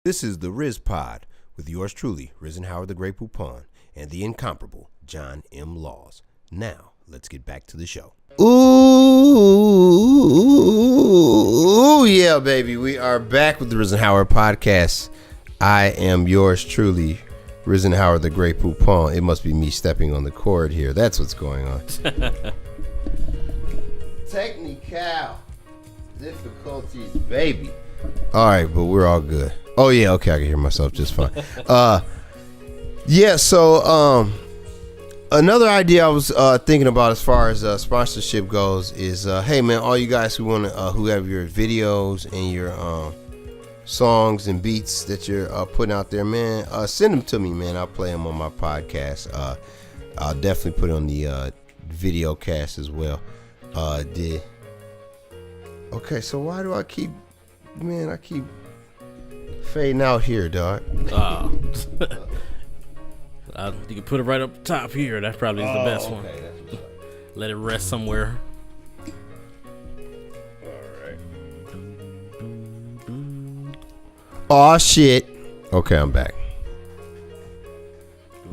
This is the Riz Pod with yours truly, Riz and Howard the Great Poupon, and the incomparable John M. Laws. Now, let's get back to the show. Ooh, yeah, baby. We are back with the Riz and Howard podcast. I am yours truly, Riz and Howard the Great Poupon. It must be me stepping on the cord here. That's what's going on. Technical difficulties, baby. All right, but we're all good. Oh yeah, okay, I can hear myself just fine. So another idea I was thinking about as far as sponsorship goes is, hey man, all you guys who have your videos and your songs and beats that you're putting out there, man, send them to me, man. I'll play them on my podcast. I'll definitely put it on the video cast as well. Okay, so why do I keep fading out here, dog? You can put it right up top here. That probably is the best one. That's what's up. Let it rest somewhere. Alright. Oh shit. Okay, I'm back.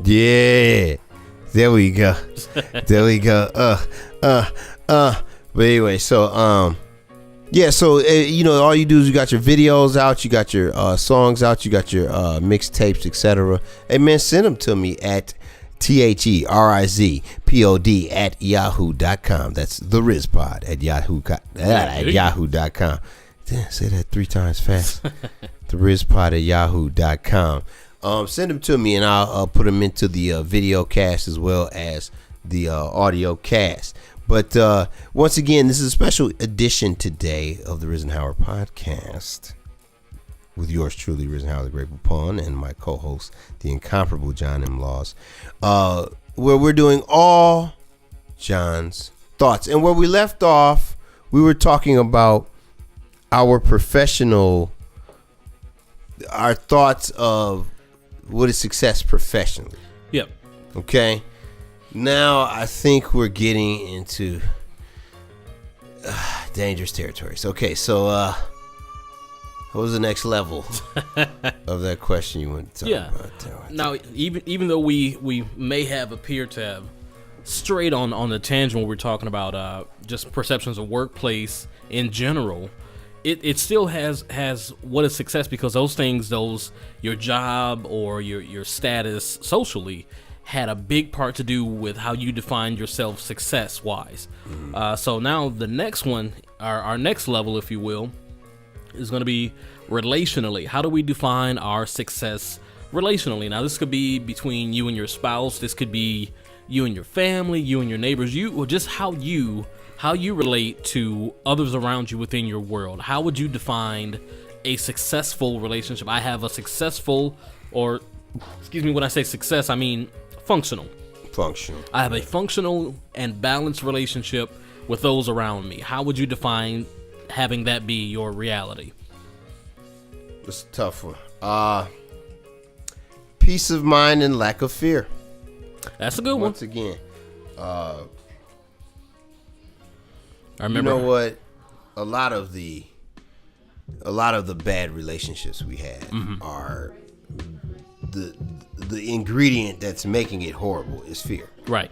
Yeah. There we go. There we go. But anyway, so yeah, so all you do is you got your videos out, you got your songs out, you got your mixtapes, etc. Hey man, send them to me at therizpod@yahoo.com. That's the Rizpod at yahoo.com. Damn, say that 3 times fast. The Rizpod at yahoo.com. Send them to me and I'll put them into the video cast as well as the audio cast. But once again, this is a special edition today of the Riz and Howard podcast with yours truly, Riz and Howard the Great Poupon, and my co-host, the incomparable John M. Laws, where we're doing all John's thoughts. And where we left off, we were talking about our thoughts of what is success professionally. Yep. Okay. Now I think we're getting into dangerous territories. Okay, so what was the next level of that question you want to talk about? Now, even though we may have appeared to have strayed on the tangent when we're talking about just perceptions of workplace in general, it still has what is success, because those things, your job or your status socially, had a big part to do with how you define yourself success-wise. Mm-hmm. So now the next one, our next level, if you will, is going to be relationally. How do we define our success relationally? Now, this could be between you and your spouse. This could be you and your family, you and your neighbors, or just how you relate to others around you within your world. How would you define a successful relationship? I have a successful, or excuse me, when I say success, I mean functional. I have a functional and balanced relationship with those around me. How would you define having that be your reality? It's a tough one. Peace of mind and lack of fear. That's a good one. Once again, I remember. You know what? A lot of the bad relationships we have are the ingredient that's making it horrible is fear. Right.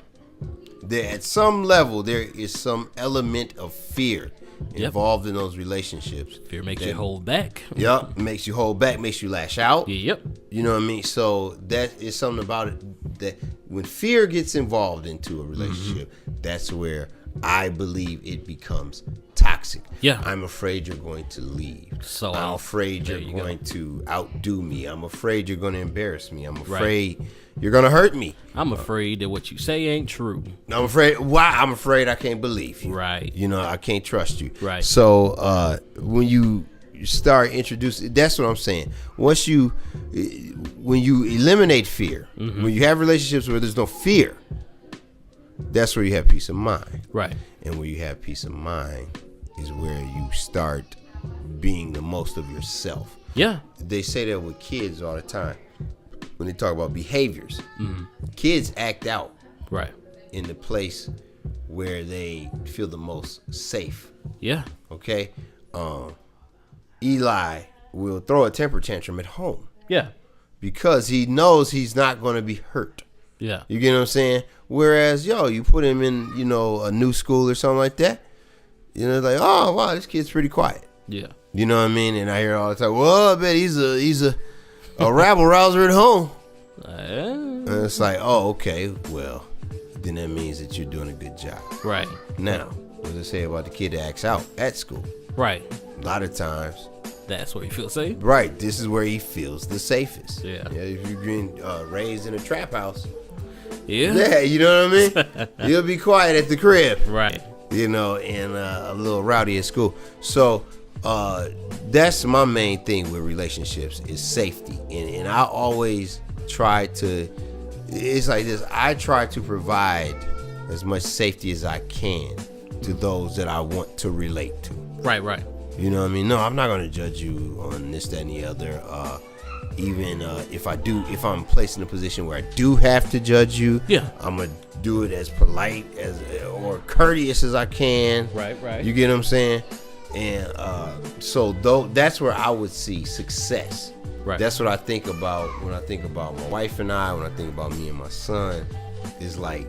There, at some level, there is some element of fear involved in those relationships. Fear makes you hold back. Yep, makes you hold back, makes you lash out. Yep. You know what I mean? So that is something about it that when fear gets involved into a relationship, that's where I believe it becomes toxic. Yeah. I'm afraid you're going to leave. So I'm afraid you're going to outdo me. I'm afraid you're going to embarrass me. I'm afraid you're going to hurt me. I'm afraid that what you say ain't true. I'm afraid. Why? I'm afraid I can't believe you. Right. You know, I can't trust you. Right. So when you start introducing, that's what I'm saying. When you eliminate fear, when you have relationships where there's no fear, that's where you have peace of mind. Right. And where you have peace of mind is where you start being the most of yourself. Yeah. They say that with kids all the time when they talk about behaviors. Kids act out in the place where they feel the most safe. Yeah. Okay. Eli will throw a temper tantrum at home. Yeah. Because he knows he's not going to be hurt. Yeah. You get what I'm saying? Whereas, you put him in, a new school or something like that. Like, oh, wow, this kid's pretty quiet. Yeah. You know what I mean? And I hear all the time, well, I bet he's a rabble rouser at home. And it's like, oh, okay, well, then that means that you're doing a good job. Right. Now, what does it say about the kid that acts out at school? Right. A lot of times. That's where he feels safe. Right. This is where he feels the safest. Yeah. If you've been raised in a trap house. Yeah. Yeah, you know what I mean? You'll be quiet at the crib. Right. And a little rowdy at school. So that's my main thing with relationships is safety. And I always try to, it's like this, I try to provide as much safety as I can to those that I want to relate to. Right, right. You know what I mean? No, I'm not going to judge you on this, that, and the other. Even if I'm placed in a position where I do have to judge you, yeah, I'm going to do it as polite or courteous as I can. Right, right. You get what I'm saying? And so that's where I would see success. Right. That's what I think about when I think about my wife and I, when I think about me and my son, is like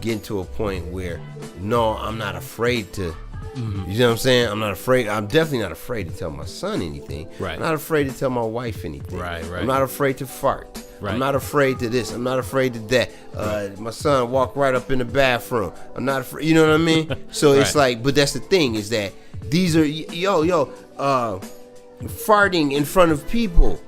getting to a point where, no, I'm not afraid to. Mm-hmm. You know what I'm saying? I'm not afraid. I'm definitely not afraid to tell my son anything. Right. I'm not afraid to tell my wife anything. Right, right. I'm not afraid to fart. Right. I'm not afraid to this. I'm not afraid to that. My son walked right up in the bathroom. I'm not afraid. You know what I mean? So right. It's like, but that's the thing is that these are, farting in front of people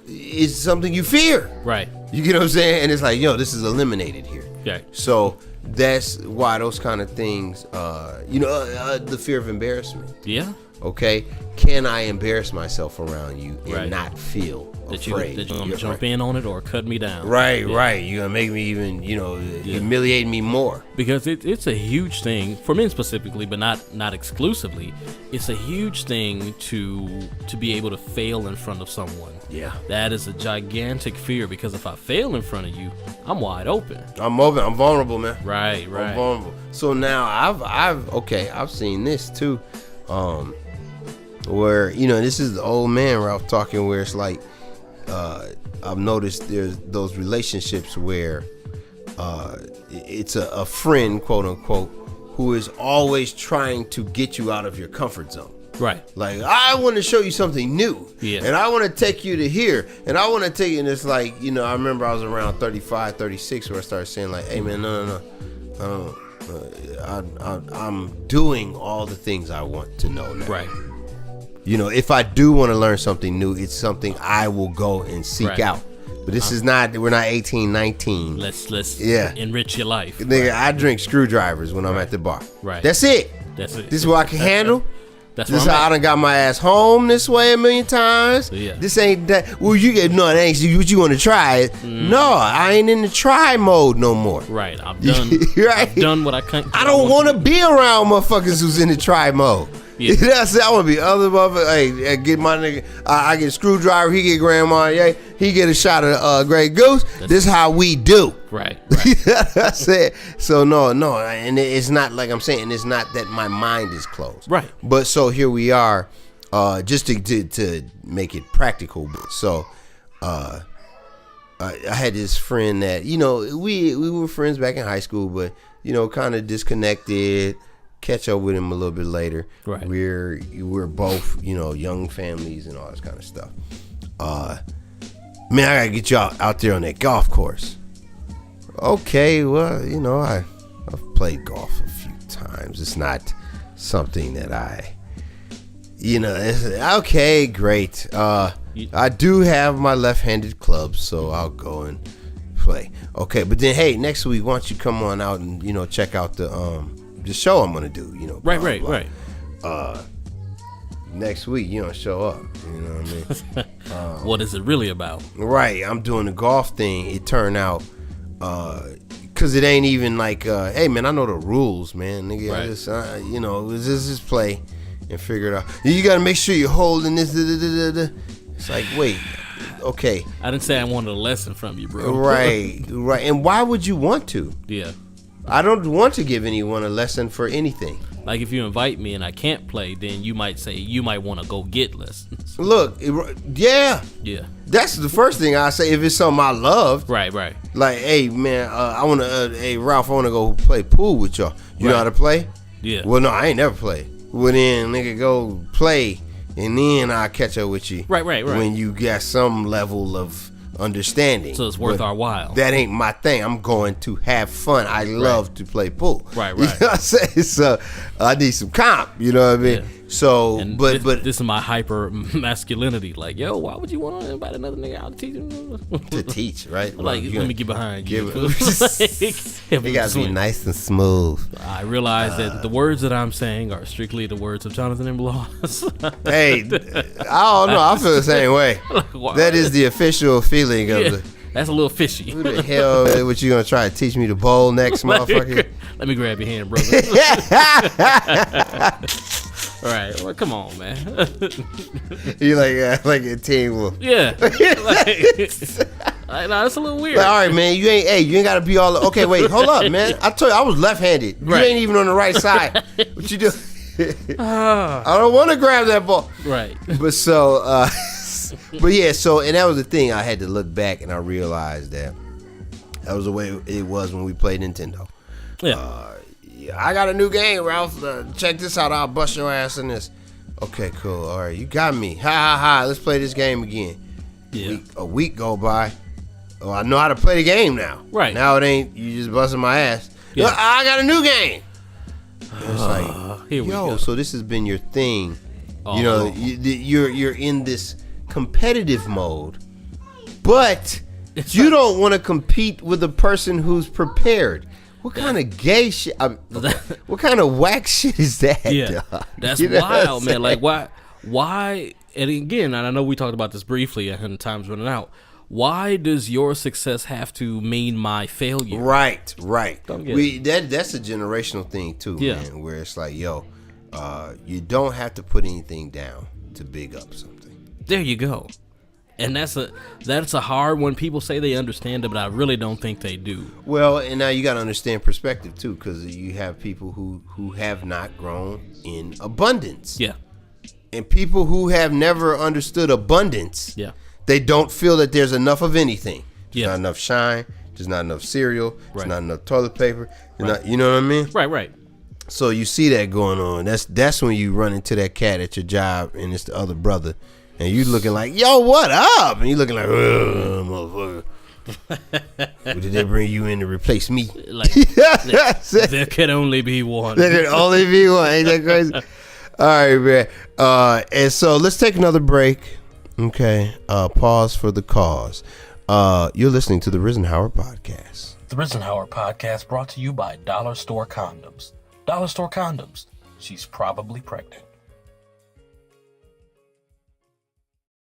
is something you fear. Right. You get what I'm saying? And it's like, this is eliminated here. Okay. So that's why those kind of things, the fear of embarrassment. Yeah. Okay. Can I embarrass myself around you and right. not feel afraid? That you're going to jump in on it or cut me down. Right, yeah. Right. You're going to make me even, humiliate me more. Because it's a huge thing, for men specifically, but not exclusively. It's a huge thing to be able to fail in front of someone. Yeah. That is a gigantic fear because if I fail in front of you, I'm wide open. I'm open. I'm vulnerable, man. Right. I'm vulnerable. So now I've seen this too. Where this is the old man Ralph talking, where it's like I've noticed there's those relationships where it's a friend, quote unquote, who is always trying to get you out of your comfort zone. Right. Like, I want to show you something new. Yeah. And I want to take you to here. And I want to take you, and it's like, I remember I was around 35, 36 where I started saying like, hey man, no. I'm doing all the things I want to know now. Right. If I do want to learn something new, it's something I will go and seek out. But this is not, we're not 18, 19. Let's enrich your life. Nigga, I drink screwdrivers when I'm at the bar. Right. That's it. This is what I can handle. This is how I done got my ass home this way a million times. Yeah. This ain't that. Well, you get no. It ain't what you want to try it. No, I ain't in the try mode no more. Right. I'm done. Right. I've done what I can't. I don't want to be around motherfuckers who's in the try mode. Yeah. That's it. I want to be other motherfuckers. Hey, get my nigga. I get a screwdriver. He get grandma. Yeah. He get a shot of Grey Goose. This is how we do. Right. That's it. So no, and it's not like I'm saying. It's not that my mind is closed. Right. But so here we are, just to make it practical. So, I had this friend that we were friends back in high school, but kind of disconnected. Catch up with him a little bit later. Right. We're both young families and all this kind of stuff. Man, I gotta get you out there on that golf course. Okay, well, I've played golf a few times. It's not something that it's, okay, great. I do have my left-handed clubs, so I'll go and play. Okay, but then, hey, next week, why don't you come on out and, check out the show I'm gonna do, Right. Next week, show up. You know what I mean? What is it really about? Right. I'm doing the golf thing. It turned out, cause it ain't even like, hey man, I know the rules, man. Nigga, right. I just, just play and figure it out. You gotta make sure you're holding this. It's like, wait, okay. I didn't say I wanted a lesson from you, bro. Right. And why would you want to? Yeah. I don't want to give anyone a lesson for anything. Like if you invite me and I can't play, then you might say you might want to go get lessons. Look, yeah. That's the first thing I say if it's something I loved. Right. Like, hey man, I want to. Hey Ralph, I want to go play pool with y'all. You know how to play? Yeah. Well, no, I ain't never played. Well, then nigga go play, and then I'll catch up with you. Right. When you got some level of understanding. So it's worth our while. That ain't my thing. I'm going to have fun. I love to play pool. Right. You know what I'm saying? So I need some comp. You know what I mean? Yeah. So, and but this is my hyper masculinity. Like, yo, why would you want to invite another nigga out to teach him? To teach, right? Like, let me get behind you. It got to be nice and smooth. I realize that the words that I'm saying are strictly the words of Jonathan and Bloss. Hey, I don't know. I feel the same way. Like, that is the official feeling of the. That's a little fishy. Who the hell? What you gonna try to teach me to bowl next, motherfucker? Let me grab your hand, brother. All right, well, come on, man. You like a Teen Wolf? Yeah. That's a little weird. Like, all right, man. You ain't gotta be all. Okay, wait, hold up, man. I told you I was left-handed. You ain't even on the right side. What you do? I don't want to grab that ball. Right. But so, but yeah. So, and that was the thing. I had to look back, and I realized that was the way it was when we played Nintendo. Yeah. I got a new game, Ralph. Check this out. I'll bust your ass in this. Okay, cool. All right, you got me. Ha ha ha. Let's play this game again. Yeah. A week go by. Oh, I know how to play the game now. Right. Now it ain't you just busting my ass. Yeah. Look, I got a new game. It's like, here we go. So this has been your thing. You know, you're in this competitive mode, but you don't want to compete with a person who's prepared. What kind of gay shit? What kind of whack shit is that? Yeah, that's wild, man. Like, why? And again, and I know we talked about this briefly, and time's running out. Why does your success have to mean my failure? Right. That's a generational thing too, man. Where it's like, yo, you don't have to put anything down to big up something. There you go. And that's a hard one. People say they understand it, but I really don't think they do. Well, and now you got to understand perspective too, because you have people who have not grown in abundance. Yeah. And people who have never understood abundance. Yeah. They don't feel that there's enough of anything. There's Yeah. not enough shine. There's not enough cereal. There's Right. not enough toilet paper. Right. You know what I mean? Right. So you see that going on. That's when you run into that cat at your job, and it's the other brother. And you looking like, yo, what up? And you looking like, motherfucker. Did they bring you in to replace me? Like, there can only be one. There can only be one. Ain't that crazy? All right, man. And so let's take another break. Okay. Pause for the cause. You're listening to the Riz and Howard podcast. The Riz and Howard podcast brought to you by Dollar Store Condoms. Dollar Store Condoms. She's probably pregnant.